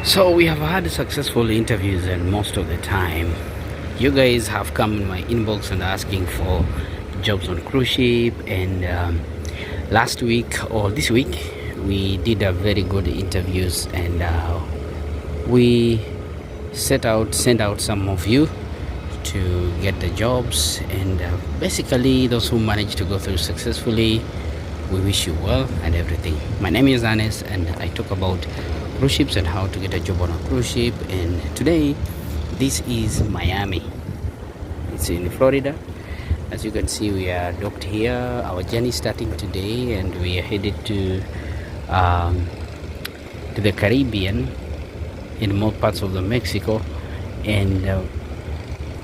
So we have had successful interviews, and most of the time you guys have come in my inbox and asking for jobs on cruise ship. And last week or this week we did a very good interviews, and we sent out some of you to get the jobs. And basically those who managed to go through successfully, we wish you well and everything. My name is Arnest, and I talk about cruise ships and how to get a job on a cruise ship. And today this is Miami. It's in Florida. As you can see, we are docked here. Our journey is starting today, and we are headed to the Caribbean, in more parts of the Mexico, and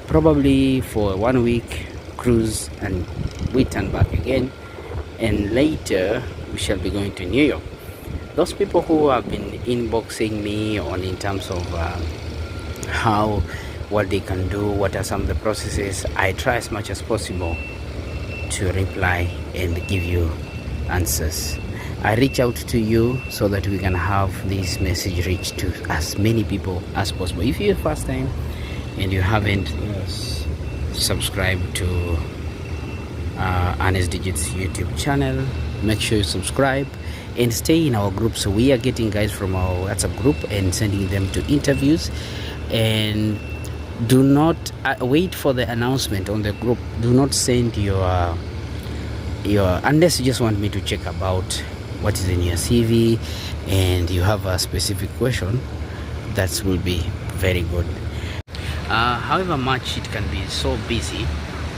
probably for a 1 week cruise, and we turn back again, and later we shall be going to New York. Those people who have been inboxing me on in terms of what they can do, what are some of the processes, I try as much as possible to reply and give you answers. I reach out to you so that we can have this message reach to as many people as possible. If you're first time and you haven't subscribed to Arnest Digits YouTube channel, make sure you subscribe and stay in our group. So we are getting guys from our WhatsApp group and sending them to interviews. And do not wait for the announcement on the group. Do not send your unless you just want me to check about what is in your CV and you have a specific question. That will be very good. However much it can be so busy,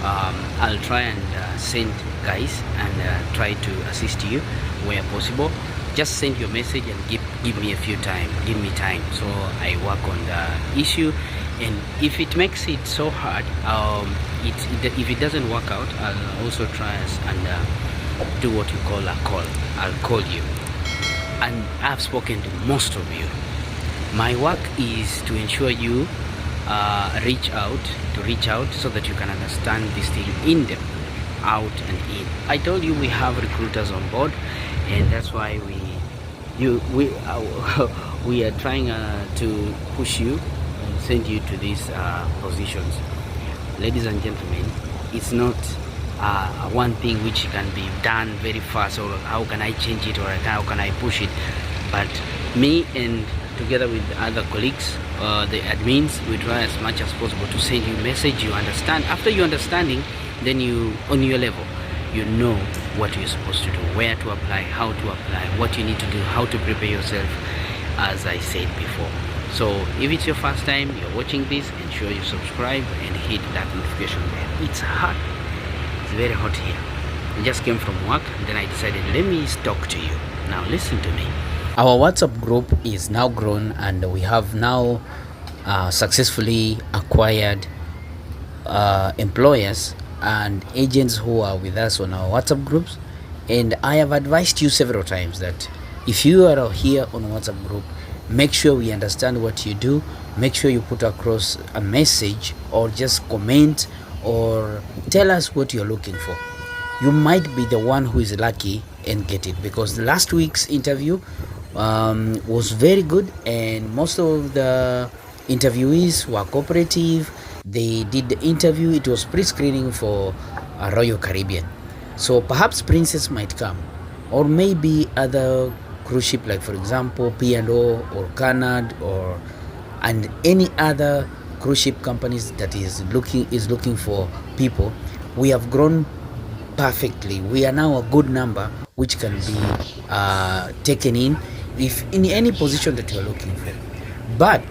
I'll try and send guys and try to assist you where possible. Just send your message and give me time, so I work on the issue. And if it makes it so hard, if it doesn't work out, I'll also try and do what you call a call. I'll call you, and I've spoken to most of you. My work is to ensure you reach out so that you can understand this thing in depth, out and in. I told you we have recruiters on board, and that's why we are trying to push you and send you to these positions. Ladies and gentlemen, it's not one thing which can be done very fast, or how can I change it, or how can I push it. But me and together with other colleagues, the admins, we try as much as possible to send you message you understand. After you understanding, then you on your level, you know what you're supposed to do, where to apply, how to apply, what you need to do, how to prepare yourself, as I said before. So if it's your first time you're watching this, ensure you subscribe and hit that notification bell. It's hot, it's very hot here. I just came from work, and then I decided, let me talk to you. Now listen to me. Our WhatsApp group is now grown, and we have now successfully acquired employers and agents who are with us on our WhatsApp groups. And I have advised you several times that if you are here on WhatsApp group, make sure we understand what you do. Make sure you put across a message, or just comment, or tell us what you're looking for. You might be the one who is lucky and get it, because the last week's interview was very good, and most of the interviewees were cooperative. They did the interview. It was pre-screening for Royal Caribbean, so perhaps Princess might come, or maybe other cruise ship, like for example P&O or Canad, and any other cruise ship companies that is looking for people. We have grown perfectly. We are now a good number which can be taken in if in any position that you are looking for. But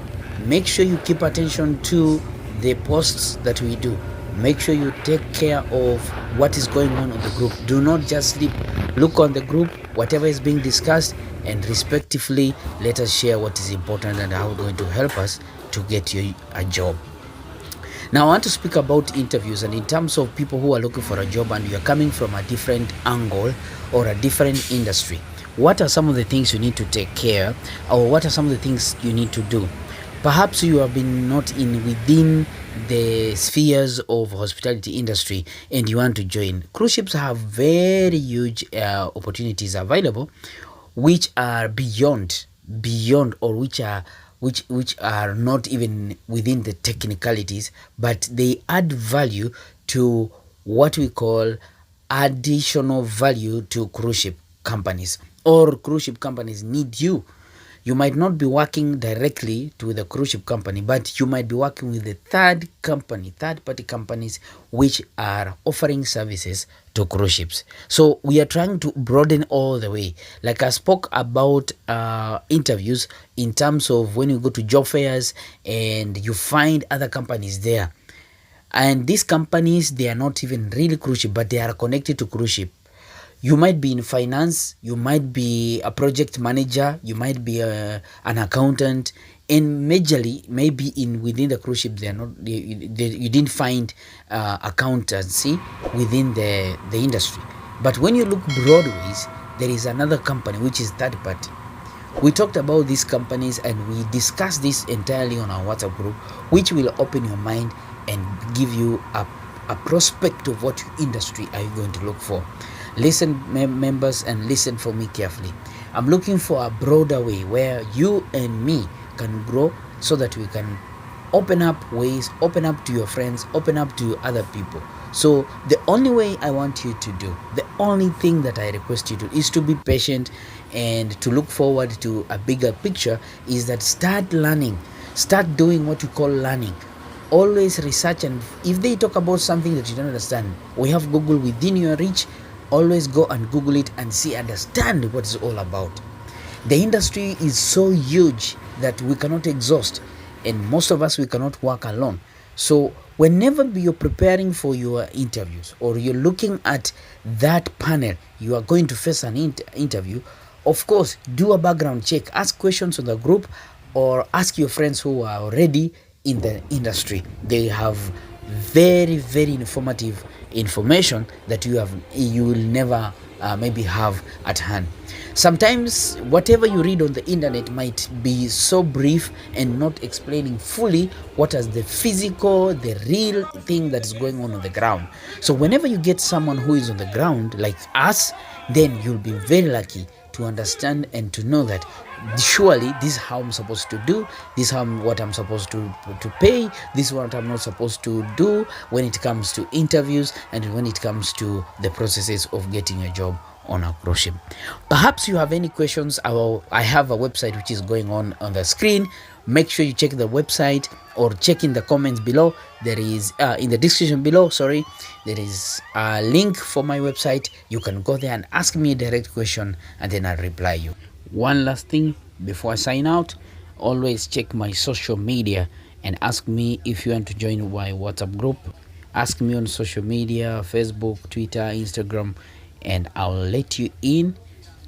make sure you keep attention to the posts that we do. Make sure you take care of what is going on the group. Do not just sleep. Look on the group, whatever is being discussed, and respectively let us share what is important and how going to help us to get you a job. Now I want to speak about interviews, and in terms of people who are looking for a job and you are coming from a different angle or a different industry. What are some of the things you need to take care, or what are some of the things you need to do? Perhaps you have been not within the spheres of hospitality industry and you want to join. Cruise ships have very huge opportunities available, which are beyond, or which are which are not even within the technicalities, but they add value to what we call additional value to cruise ship companies, or cruise ship companies need you. You might not be working directly to the cruise ship company, but you might be working with the third party companies which are offering services to cruise ships. So we are trying to broaden all the way. Like I spoke about interviews, in terms of when you go to job fairs and you find other companies there, and these companies, they are not even really cruise ship, but they are connected to cruise ship. You might be in finance, you might be a project manager, you might be an accountant, and majorly maybe in within the cruise ship, they are not, you didn't find accountancy within the industry. But when you look broadways, there is another company which is third party. We talked about these companies and we discussed this entirely on our WhatsApp group, which will open your mind and give you a prospect of what industry are you going to look for. Listen, members, and listen for me carefully. I'm looking for a broader way where you and me can grow, so that we can open up ways, open up to your friends, open up to other people. So the only way I want you to do, the only thing that I request you to, is to be patient and to look forward to a bigger picture. Is that start learning, start doing what you call learning. Always research, and if they talk about something that you don't understand, we have Google within your reach. Always go and Google it and understand what it's all about. The industry is so huge that we cannot exhaust, and most of us, we cannot work alone. So whenever you're preparing for your interviews, or you're looking at that panel, you are going to face an interview, of course, do a background check, ask questions on the group, or ask your friends who are already in the industry. They have very, very informative information that you will never maybe have at hand. Sometimes whatever you read on the internet might be so brief and not explaining fully what is the physical, the real thing that is going on the ground. So whenever you get someone who is on the ground like us, then you'll be very lucky to understand and to know that surely this is how I'm supposed to do, this is what I'm supposed to pay, this is what I'm not supposed to do when it comes to interviews and when it comes to the processes of getting a job on a cruise ship. Perhaps you have any questions. I have a website which is going on the screen. Make sure you check the website, or check in the comments below. There is in the description below, sorry, there is a link for my website. You can go there and ask me a direct question, and then I'll reply you. One last thing before I sign out, always check my social media and ask me if you want to join my WhatsApp group. Ask me on social media, Facebook, Twitter, Instagram, and I'll let you in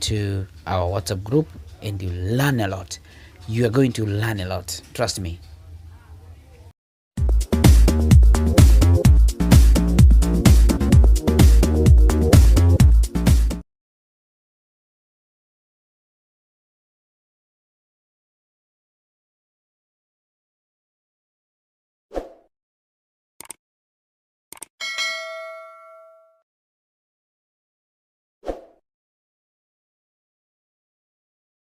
to our WhatsApp group, and you learn a lot. You are going to learn a lot, trust me.